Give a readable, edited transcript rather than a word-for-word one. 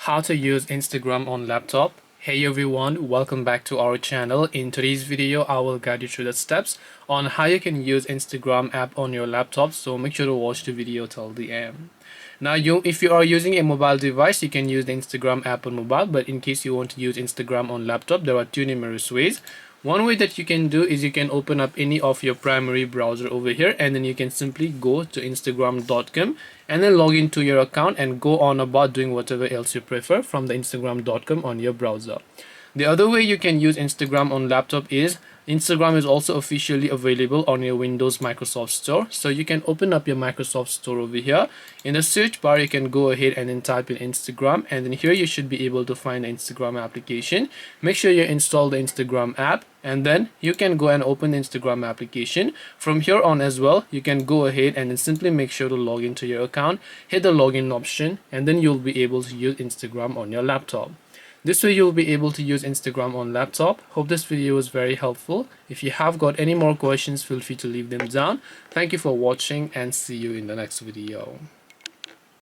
How to use Instagram on laptop. Hey everyone, welcome back to our channel. In today's video I will guide you through the steps on how you can use Instagram app on your laptop, so make sure to watch the video till the end. Now if you are using a mobile device, you can use the Instagram app on mobile, but in case you want to use Instagram on laptop, there are two numerous ways. One way that you can do is you can open up any of your primary browser over here, and then you can simply go to instagram.com and then log into your account and go on about doing whatever else you prefer from the instagram.com on your browser. The other way you can use Instagram on laptop is Instagram is also officially available on your Windows Microsoft Store. So you can open up your Microsoft Store over here. In the search bar, you can go ahead and then type in Instagram, and then here you should be able to find the Instagram application. Make sure you install the Instagram app, and then you can go and open the Instagram application. From here on as well, you can go ahead and then simply make sure to log into your account, hit the login option, and then you'll be able to use Instagram on your laptop. This way you'll be able to use Instagram on laptop. Hope this video was very helpful. If you have got any more questions, feel free to leave them down. Thank you for watching and see you in the next video.